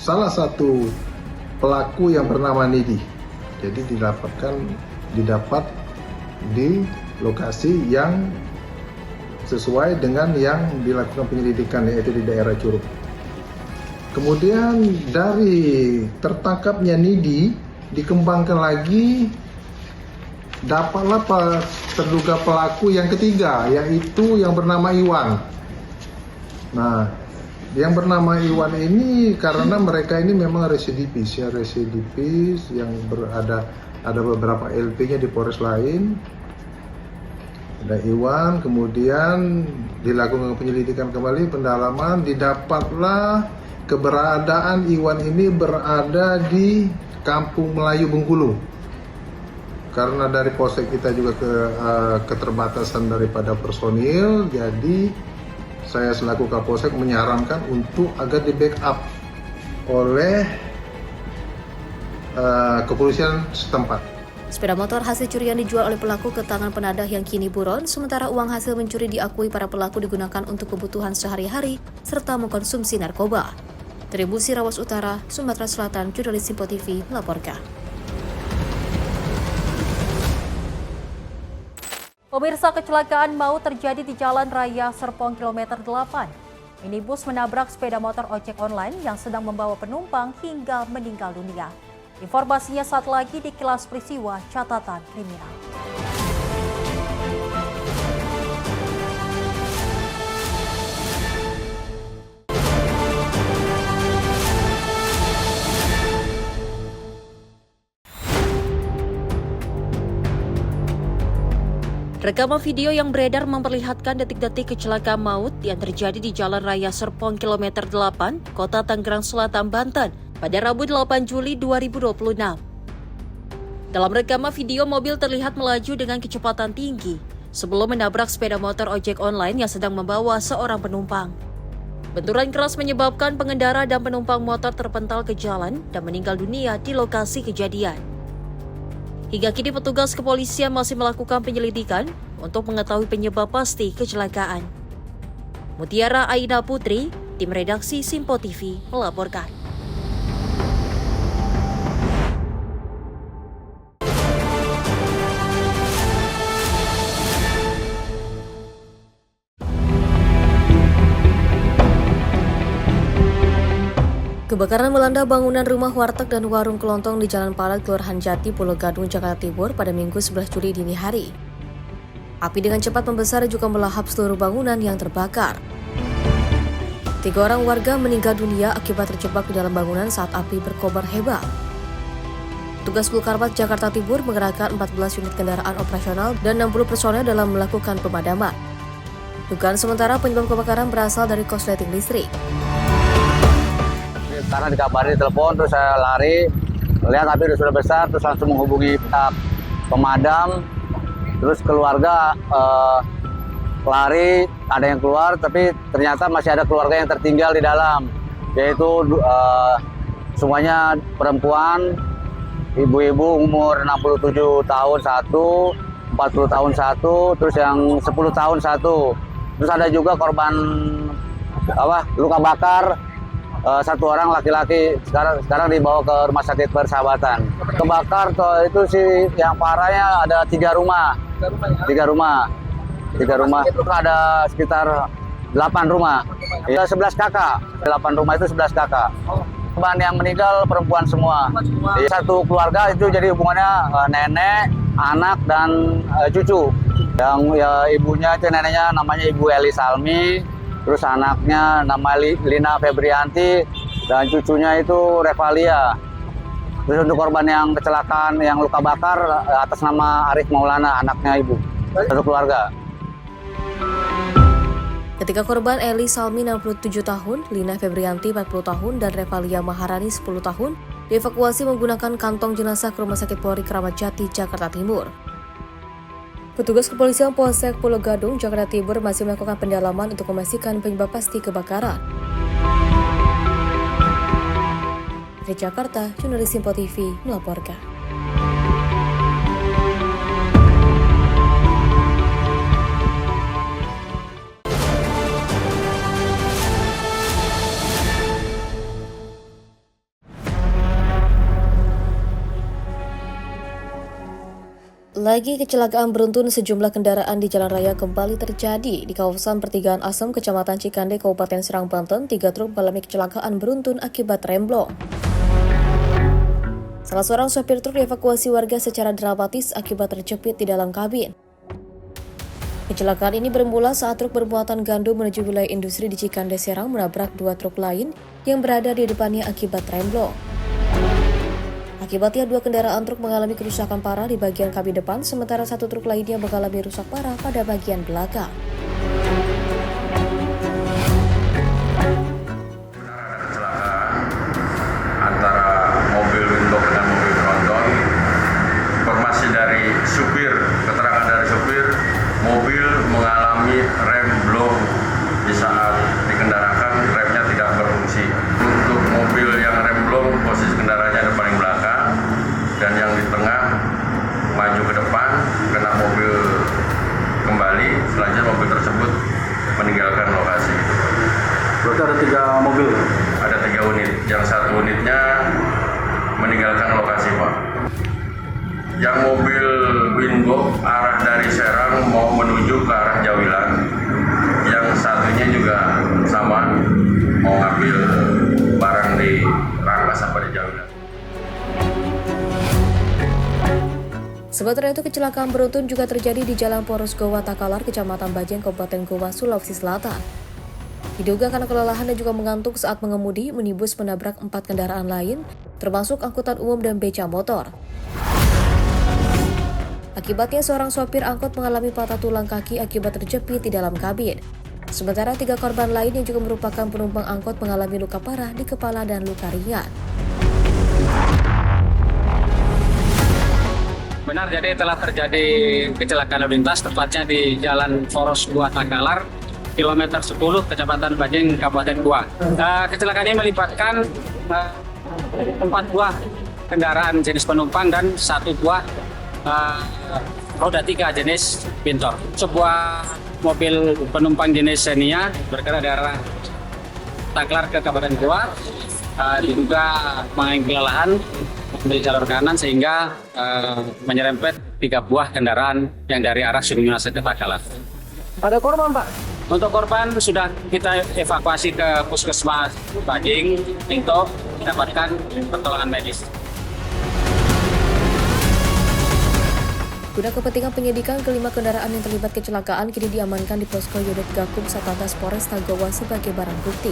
Salah satu pelaku yang bernama Nedi, jadi didapat di lokasi yang sesuai dengan yang dilakukan penyelidikan, yaitu di daerah Curug. Kemudian dari tertangkapnya Nedi dikembangkan lagi, dapatlah terduga pelaku yang ketiga, yaitu yang bernama Iwan. Nah, yang bernama Iwan ini karena mereka ini memang residivis yang ada beberapa LP-nya di Polres lain. Ada Iwan, kemudian dilakukan penyelidikan kembali, pendalaman, didapatlah keberadaan Iwan ini berada di Kampung Melayu Bengkulu. Karena dari Polsek kita juga keterbatasan daripada personil, jadi saya selaku Kapolsek menyarankan untuk agar di backup oleh kepolisian setempat. Sepeda motor hasil curian dijual oleh pelaku ke tangan penadah yang kini buron, sementara uang hasil mencuri diakui para pelaku digunakan untuk kebutuhan sehari-hari serta mengkonsumsi narkoba. Tribusi Rawas Utara, Sumatera Selatan, jurnalis Simpo TV melaporkan. Pemirsa, kecelakaan maut terjadi di Jalan Raya Serpong kilometer 8. Minibus menabrak sepeda motor ojek online yang sedang membawa penumpang hingga meninggal dunia. Informasinya saat lagi di Kilas Peristiwa Catatan Kriminal. Rekaman video yang beredar memperlihatkan detik-detik kecelakaan maut yang terjadi di Jalan Raya Serpong kilometer 8, Kota Tangerang Selatan, Banten, pada Rabu 8 Juli 2026. Dalam rekaman video, mobil terlihat melaju dengan kecepatan tinggi sebelum menabrak sepeda motor ojek online yang sedang membawa seorang penumpang. Benturan keras menyebabkan pengendara dan penumpang motor terpental ke jalan dan meninggal dunia di lokasi kejadian. Hingga kini petugas kepolisian masih melakukan penyelidikan untuk mengetahui penyebab pasti kecelakaan. Mutiara Aida Putri, tim redaksi Simpo TV melaporkan. Kebakaran melanda bangunan rumah warteg dan warung kelontong di Jalan Palat, Kelurahan Jati, Pulau Gadung, Jakarta Timur pada Minggu 11 Juli dini hari. Api dengan cepat membesar juga melahap seluruh bangunan yang terbakar. 3 orang warga meninggal dunia akibat terjebak di dalam bangunan saat api berkobar hebat. Tugas Pulkarmat Jakarta Timur mengerahkan 14 unit kendaraan operasional dan 60 personel dalam melakukan pemadaman. Dugaan sementara penyebab kebakaran berasal dari korsleting listrik. Karena dikabari telepon, terus saya lari, lihat api sudah besar, terus langsung menghubungi pihak pemadam, terus keluarga lari, ada yang keluar, tapi ternyata masih ada keluarga yang tertinggal di dalam, yaitu semuanya perempuan, ibu-ibu umur 67 tahun satu, 40 tahun satu, terus yang 10 tahun satu, terus ada juga korban luka bakar. 1 orang laki-laki sekarang dibawa ke Rumah Sakit Persahabatan. Kebakar itu sih yang parahnya ada 3 rumah. 3 rumah. Ada sekitar 8 rumah. Ya 11 kakak. 8 rumah itu 11 kakak. Korban yang meninggal perempuan semua. Satu keluarga itu jadi hubungannya nenek, anak dan cucu. Yang ya, ibunya itu neneknya namanya Ibu Eli Salmi. Terus anaknya nama Lina Febrianti dan cucunya itu Revalia. Terus untuk korban yang kecelakaan yang luka bakar atas nama Arif Maulana, anaknya ibu. Satu keluarga. Ketika korban Eli Salmi 67 tahun, Lina Febrianti 40 tahun dan Revalia Maharani 10 tahun dievakuasi menggunakan kantong jenazah ke Rumah Sakit Polri Kramat Jati, Jakarta Timur. Petugas kepolisian Polsek Pulau Gadung, Jakarta Timur masih melakukan pendalaman untuk memastikan penyebab pasti kebakaran. Dari Jakarta, jurnalis Simpo TV melaporkan. Lagi kecelakaan beruntun sejumlah kendaraan di jalan raya kembali terjadi di kawasan Pertigaan Asem, Kecamatan Cikande, Kabupaten Serang, Banten. 3 truk mengalami kecelakaan beruntun akibat remblong. Salah seorang sopir truk dievakuasi warga secara dramatis akibat terjepit di dalam kabin. Kecelakaan ini bermula saat truk bermuatan gandum menuju wilayah industri di Cikande, Serang menabrak 2 truk lain yang berada di depannya akibat remblong. Akibatnya 2 kendaraan truk mengalami kerusakan parah di bagian kabin depan, sementara 1 truk lainnya mengalami rusak parah pada bagian belakang. Antara mobil windog dan mobil tronton. Informasi dari supir, keterangan dari supir, mobil mengalami remblong di saat dikendarakan, remnya tidak berfungsi. Untuk mobil yang remblong, posisi kendaraannya ada paling belakang, dan yang di tengah selanjutnya mobil tersebut meninggalkan lokasi. Berarti ada 3 mobil? Ada 3 unit, yang 1 unitnya meninggalkan lokasi, Pak. Yang mobil Wingo arah dari Serang mau menuju ke arah Jawilan. Yang satunya juga sama, mau ngambil barang di Rangkas sampai di Jawilan. Sementara itu, kecelakaan beruntun juga terjadi di Jalan Poros Goa Takalar, Kecamatan Bajeng, Kabupaten Goa, Sulawesi Selatan. Diduga karena kelelahan dan juga mengantuk saat mengemudi, minibus menabrak 4 kendaraan lain, termasuk angkutan umum dan beca motor. Akibatnya seorang sopir angkot mengalami patah tulang kaki akibat terjepit di dalam kabin. Sementara 3 korban lain yang juga merupakan penumpang angkot mengalami luka parah di kepala dan luka ringan. Benar, jadi telah terjadi kecelakaan lalu lintas tepatnya di Jalan Poros Goa Takalar, kilometer 10, Kecamatan Bajeng, Kabupaten Goa. Kecelakaan ini melibatkan 4 buah kendaraan jenis penumpang dan 1 buah roda 3 jenis Pintor. Sebuah mobil penumpang jenis Xenia bergerak dari arah Taklar ke Kabupaten Goa, diduga mengalami kelelahan di jalur kanan sehingga menyerempet 3 buah kendaraan yang dari arah Suminasa ke Takalar. Ada korban, Pak? Untuk korban sudah kita evakuasi ke Puskesmas Bajing untuk mendapatkan pertolongan medis. Guna kepentingan penyidikan, kelima kendaraan yang terlibat kecelakaan kini diamankan di posko unit Gakum Satlantas Polresta Goa sebagai barang bukti.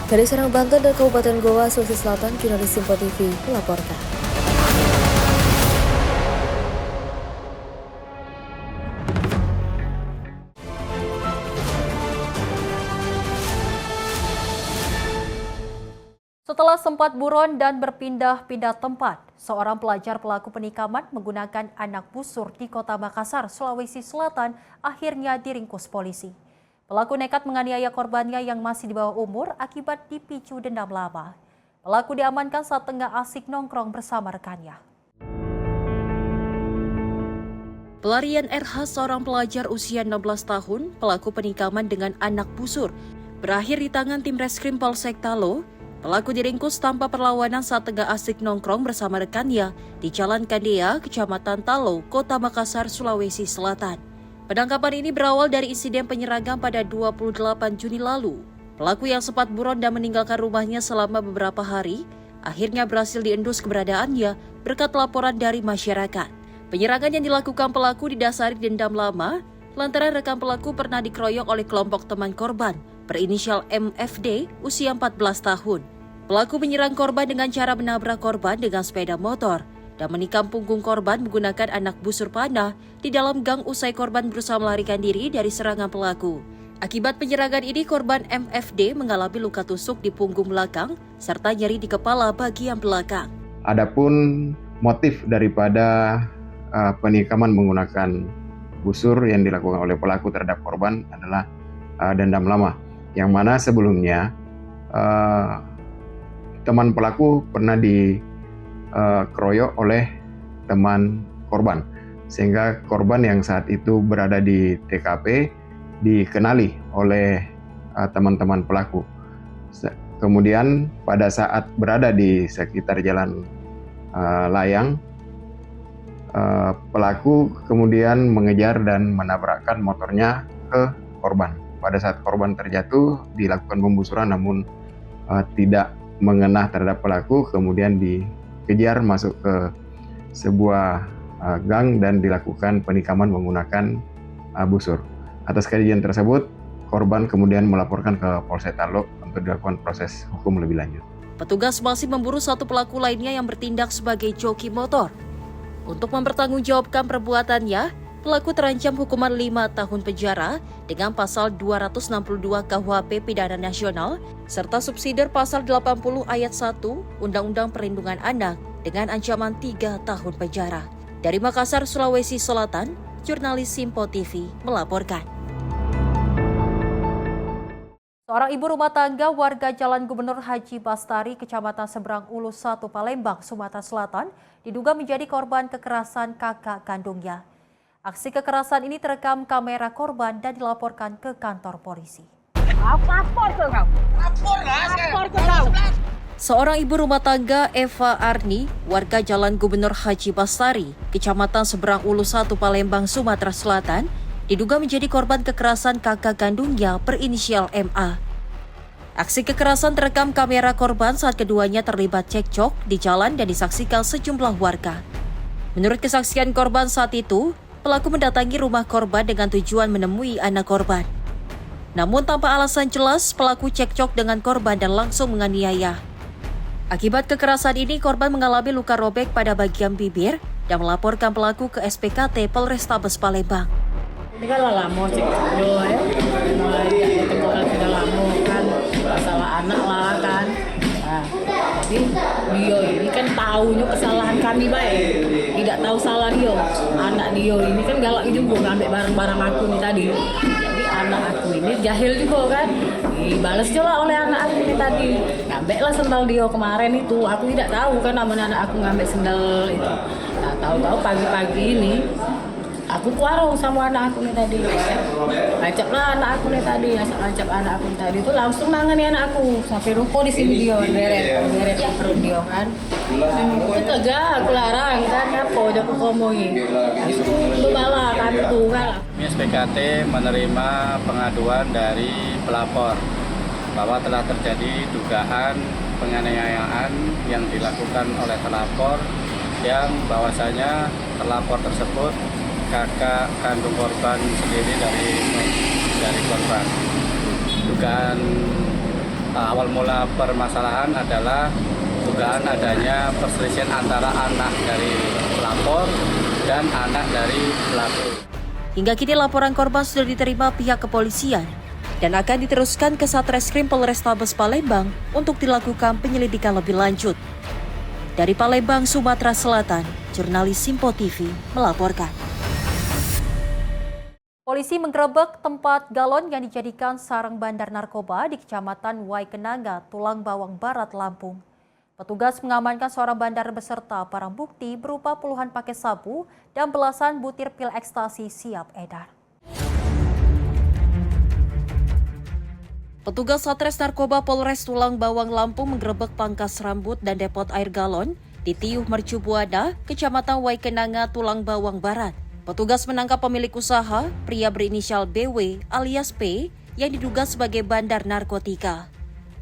Dari Serang, Banten dan Kabupaten Goa, Sulawesi Selatan, jurnalis Simpo TV melaporkan. Setelah sempat buron dan berpindah-pindah tempat, seorang pelajar pelaku penikaman menggunakan anak busur di Kota Makassar, Sulawesi Selatan akhirnya diringkus polisi. Pelaku nekat menganiaya korbannya yang masih di bawah umur akibat dipicu dendam lama. Pelaku diamankan saat tengah asik nongkrong bersama rekannya. Pelarian RH, seorang pelajar usia 16 tahun, pelaku penikaman dengan anak busur, berakhir di tangan tim Reskrim Polsek Talo. Pelaku diringkus tanpa perlawanan saat tengah asik nongkrong bersama rekannya di Jalan Kandea, Kecamatan Talo, Kota Makassar, Sulawesi Selatan. Penangkapan ini berawal dari insiden penyerangan pada 28 Juni lalu. Pelaku yang sempat buron dan meninggalkan rumahnya selama beberapa hari, akhirnya berhasil diendus keberadaannya berkat laporan dari masyarakat. Penyerangan yang dilakukan pelaku didasari dendam lama, lantaran rekan pelaku pernah dikeroyok oleh kelompok teman korban, berinisial MFD, usia 14 tahun. Pelaku menyerang korban dengan cara menabrak korban dengan sepeda motor dan menikam punggung korban menggunakan anak busur panah di dalam gang usai korban berusaha melarikan diri dari serangan pelaku. Akibat penyerangan ini, korban MFD mengalami luka tusuk di punggung belakang serta nyeri di kepala bagian belakang. Adapun motif daripada penikaman menggunakan busur yang dilakukan oleh pelaku terhadap korban adalah dendam lama, yang mana sebelumnya teman pelaku pernah dikeroyok oleh teman korban, sehingga korban yang saat itu berada di TKP dikenali oleh teman-teman pelaku. Kemudian pada saat berada di sekitar jalan layang, pelaku kemudian mengejar dan menabrakkan motornya ke korban. Pada saat korban terjatuh, dilakukan pembusuran namun tidak mengena terhadap pelaku, kemudian dikejar masuk ke sebuah gang dan dilakukan penikaman menggunakan busur. Atas kejadian tersebut, korban kemudian melaporkan ke Polsek Talo untuk dilakukan proses hukum lebih lanjut. Petugas masih memburu satu pelaku lainnya yang bertindak sebagai joki motor. Untuk mempertanggungjawabkan perbuatannya, pelaku terancam hukuman 5 tahun penjara dengan pasal 262 KUHP Pidana Nasional serta subsidiar pasal 80 ayat 1 Undang-Undang Perlindungan Anak dengan ancaman 3 tahun penjara. Dari Makassar, Sulawesi Selatan, jurnalis Simpo TV melaporkan. Seorang ibu rumah tangga warga Jalan Gubernur Haji Bastari, Kecamatan Seberang Ulus 1, Palembang, Sumatera Selatan, diduga menjadi korban kekerasan kakak kandungnya. Aksi kekerasan ini terekam kamera korban dan dilaporkan ke kantor polisi. Lapor ke kau. Lapor ke kau. Seorang ibu rumah tangga Eva Arni, warga Jalan Gubernur Haji Bastari, Kecamatan Seberang Ulus 1, Palembang, Sumatera Selatan, diduga menjadi korban kekerasan kakak kandungnya berinisial MA. Aksi kekerasan terekam kamera korban saat keduanya terlibat cekcok di jalan dan disaksikan sejumlah warga. Menurut kesaksian korban saat itu, pelaku mendatangi rumah korban dengan tujuan menemui anak korban. Namun tanpa alasan jelas, pelaku cekcok dengan korban dan langsung menganiaya. Akibat kekerasan ini, korban mengalami luka robek pada bagian bibir dan melaporkan pelaku ke SPKT Polrestabes Palembang. Ini kan lama cekcok ya, mulai teguran sudah lama kan, masalah anak lah kan. Nah, jadi dia ini kan taunya kesalahan kami baik, tidak tahu salah dia. Anak dia ini kan galak juga ngambil barang-barang aku nih tadi. Jadi anak aku ini jahil juga kan, dibalas juga oleh anak aku ini tadi. Ngambil lah sendal dia kemarin itu, aku tidak tahu kan namanya anak aku ngambil sendal itu. Nah, tahu-tahu pagi-pagi ini aku ke warung sama anak aku nih tadi. Acaplah anak aku nih tadi, acap anak aku nih tadi itu langsung nangani anak aku sampai ruko di sini dia deret perut dia kan. Itu tegak aku larang kan apa aja aku ngomongin. Itu malah kan itu kan. SPKT menerima pengaduan dari pelapor bahwa telah terjadi dugaan penganiayaan yang dilakukan oleh pelapor yang bahwasanya pelapor tersebut kakak kandung korban sendiri dari korban. Dugaan awal mula permasalahan adalah dugaan adanya perselisihan antara anak dari pelapor dan anak dari pelaku. Hingga kini laporan korban sudah diterima pihak kepolisian dan akan diteruskan ke Satreskrim Polrestabes Palembang untuk dilakukan penyelidikan lebih lanjut. Dari Palembang, Sumatera Selatan, jurnalis Simpo TV melaporkan. Polisi menggerebek tempat galon yang dijadikan sarang bandar narkoba di Kecamatan Waikenanga, Tulang Bawang Barat, Lampung. Petugas mengamankan seorang bandar beserta barang bukti berupa puluhan paket sabu dan belasan butir pil ekstasi siap edar. Petugas Satres Narkoba Polres Tulang Bawang Lampung menggerebek pangkas rambut dan depot air galon di Tiuh Mercu Buana, Kecamatan Waikenanga, Tulang Bawang Barat. Petugas menangkap pemilik usaha, pria berinisial BW alias P, yang diduga sebagai bandar narkotika.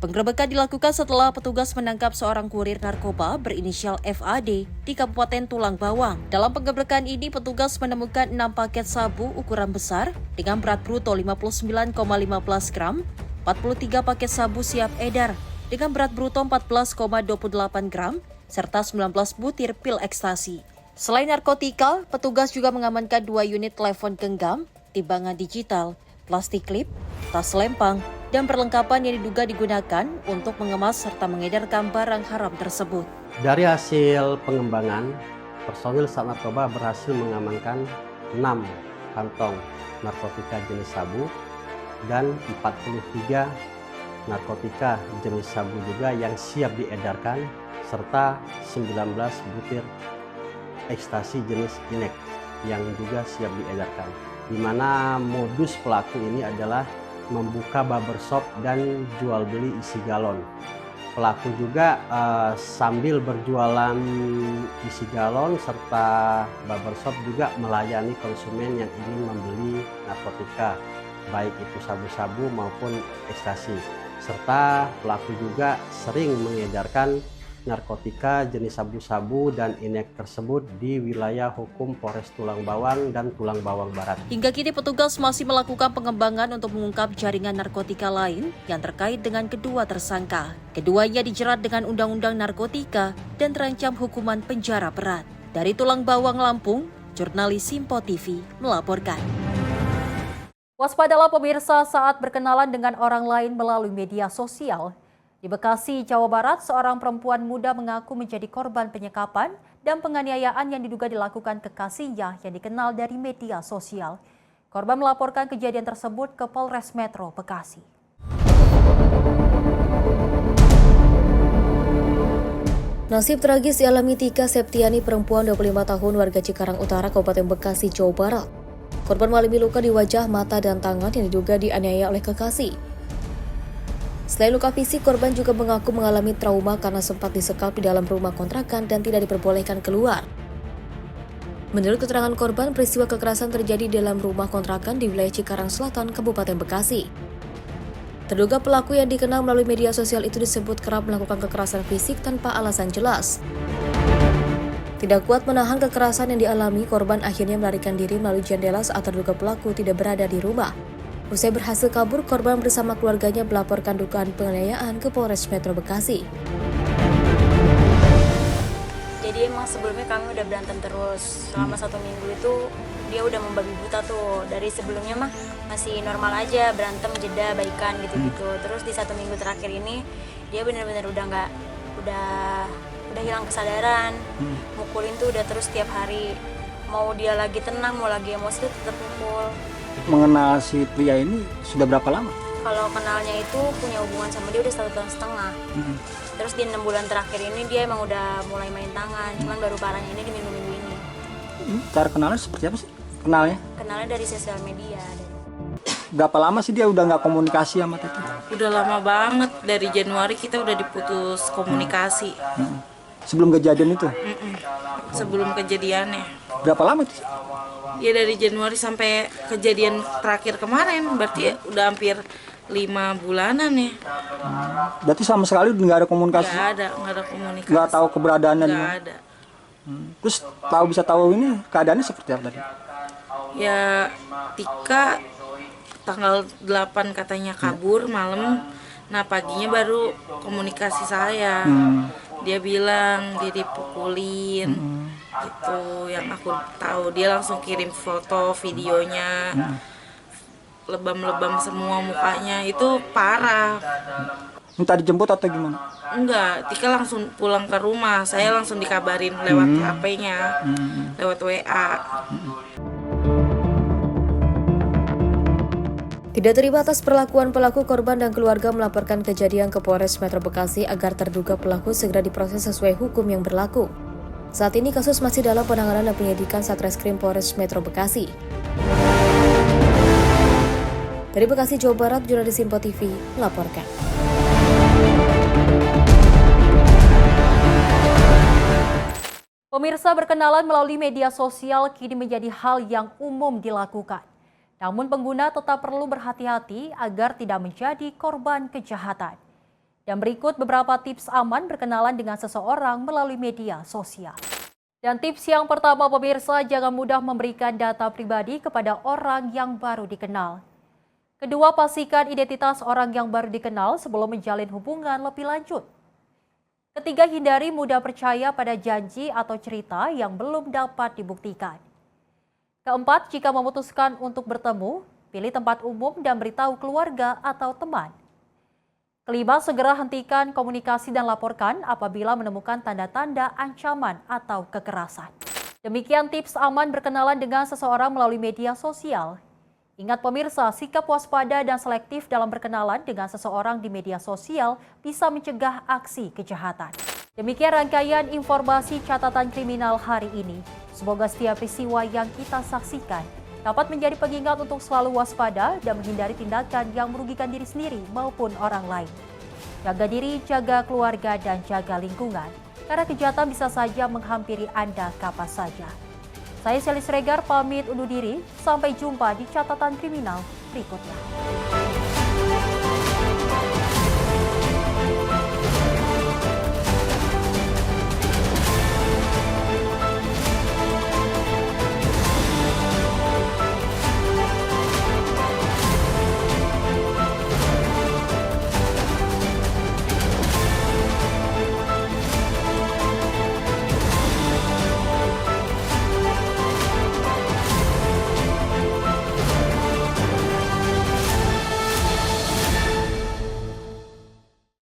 Penggerebekan dilakukan setelah petugas menangkap seorang kurir narkoba berinisial FAD di Kabupaten Tulang Bawang. Dalam penggerebekan ini, petugas menemukan 6 paket sabu ukuran besar dengan berat bruto 59,15 gram, 43 paket sabu siap edar dengan berat bruto 14,28 gram, serta 19 butir pil ekstasi. Selain narkotika, petugas juga mengamankan 2 unit telepon genggam, timbangan digital, plastik klip, tas lempang, dan perlengkapan yang diduga digunakan untuk mengemas serta mengedarkan barang haram tersebut. Dari hasil pengembangan, personil Sat Narkoba berhasil mengamankan 6 kantong narkotika jenis sabu dan 43 narkotika jenis sabu juga yang siap diedarkan, serta 19 butir ekstasi jenis inek yang juga siap diedarkan. Di mana modus pelaku ini adalah membuka barbershop dan jual beli isi galon. Pelaku juga sambil berjualan isi galon serta barbershop juga melayani konsumen yang ingin membeli narkotika, baik itu sabu-sabu maupun ekstasi. Serta pelaku juga sering mengedarkan narkotika jenis sabu-sabu dan inek tersebut di wilayah hukum Polres Tulang Bawang dan Tulang Bawang Barat. Hingga kini petugas masih melakukan pengembangan untuk mengungkap jaringan narkotika lain yang terkait dengan kedua tersangka. Keduanya dijerat dengan Undang-Undang Narkotika dan terancam hukuman penjara berat. Dari Tulang Bawang, Lampung, jurnalis Simpo TV melaporkan. Waspadalah pemirsa saat berkenalan dengan orang lain melalui media sosial. Di Bekasi, Jawa Barat, seorang perempuan muda mengaku menjadi korban penyekapan dan penganiayaan yang diduga dilakukan kekasihnya yang dikenal dari media sosial. Korban melaporkan kejadian tersebut ke Polres Metro Bekasi. Nasib tragis dialami Tika Septiani, perempuan 25 tahun warga Cikarang Utara, Kabupaten Bekasi, Jawa Barat. Korban mengalami luka di wajah, mata, dan tangan yang diduga dianiaya oleh kekasih. Selain luka fisik, korban juga mengaku mengalami trauma karena sempat disekap di dalam rumah kontrakan dan tidak diperbolehkan keluar. Menurut keterangan korban, peristiwa kekerasan terjadi di dalam rumah kontrakan di wilayah Cikarang Selatan, Kabupaten Bekasi. Terduga pelaku yang dikenal melalui media sosial itu disebut kerap melakukan kekerasan fisik tanpa alasan jelas. Tidak kuat menahan kekerasan yang dialami, korban akhirnya melarikan diri melalui jendela saat terduga pelaku tidak berada di rumah. Usai berhasil kabur, korban bersama keluarganya melaporkan dugaan penganiayaan ke Polres Metro Bekasi. Jadi emang sebelumnya kami udah berantem terus. Selama 1 minggu itu dia udah membabi buta tuh. Dari sebelumnya mah masih normal aja, berantem, jeda, baikan gitu-gitu. Terus di 1 minggu terakhir ini dia benar-benar udah hilang kesadaran. Mukulin tuh udah terus tiap hari. Mau dia lagi tenang, mau lagi emosi tuh tetap mukul. Mengenal si pria ini sudah berapa lama? Kalau kenalnya itu punya hubungan sama dia udah 1,5 tahun. Terus di 6 bulan terakhir ini dia emang udah mulai main tangan. Cuman baru parahnya ini di minggu-minggu ini. Cara kenalnya seperti apa sih? Kenalnya dari sosial media. Berapa lama sih dia udah nggak komunikasi sama Teti? Udah lama banget, dari Januari kita udah diputus komunikasi. Sebelum kejadian itu? Sebelum kejadiannya. Berapa lama itu? Ya dari Januari sampai kejadian terakhir kemarin, berarti ya udah hampir 5 bulanan ya. Berarti sama sekali nggak ada komunikasi? Nggak ada komunikasi. Nggak tahu keberadaannya? Nggak ada. Terus bisa tahu ini keadaannya seperti apa tadi? Ya Tika tanggal 8 katanya kabur malam. Nah paginya baru komunikasi saya. Dia bilang dia dipukulin gitu, yang aku tahu. Dia langsung kirim foto videonya, lebam-lebam semua mukanya, itu parah. Minta dijemput atau gimana? Enggak, Tika langsung pulang ke rumah. Saya langsung dikabarin lewat HP-nya, lewat WA. Tidak terima atas perlakuan pelaku, korban dan keluarga melaporkan kejadian ke Polres Metro Bekasi agar terduga pelaku segera diproses sesuai hukum yang berlaku. Saat ini kasus masih dalam penanganan dan penyelidikan Satreskrim Polres Metro Bekasi. Dari Bekasi, Jawa Barat, jurnalis Info TV melaporkan. Pemirsa, berkenalan melalui media sosial kini menjadi hal yang umum dilakukan. Namun pengguna tetap perlu berhati-hati agar tidak menjadi korban kejahatan. Dan berikut beberapa tips aman berkenalan dengan seseorang melalui media sosial. Dan tips yang pertama, pemirsa, jangan mudah memberikan data pribadi kepada orang yang baru dikenal. Kedua, pastikan identitas orang yang baru dikenal sebelum menjalin hubungan lebih lanjut. Ketiga, hindari mudah percaya pada janji atau cerita yang belum dapat dibuktikan. Keempat, jika memutuskan untuk bertemu, pilih tempat umum dan beritahu keluarga atau teman. Kelima, segera hentikan komunikasi dan laporkan apabila menemukan tanda-tanda ancaman atau kekerasan. Demikian tips aman berkenalan dengan seseorang melalui media sosial. Ingat pemirsa, sikap waspada dan selektif dalam berkenalan dengan seseorang di media sosial bisa mencegah aksi kejahatan. Demikian rangkaian informasi catatan kriminal hari ini. Semoga setiap peristiwa yang kita saksikan dapat menjadi pengingat untuk selalu waspada dan menghindari tindakan yang merugikan diri sendiri maupun orang lain. Jaga diri, jaga keluarga, dan jaga lingkungan. Karena kejahatan bisa saja menghampiri Anda kapan saja. Saya Selis Regar pamit undur diri. Sampai jumpa di catatan kriminal berikutnya.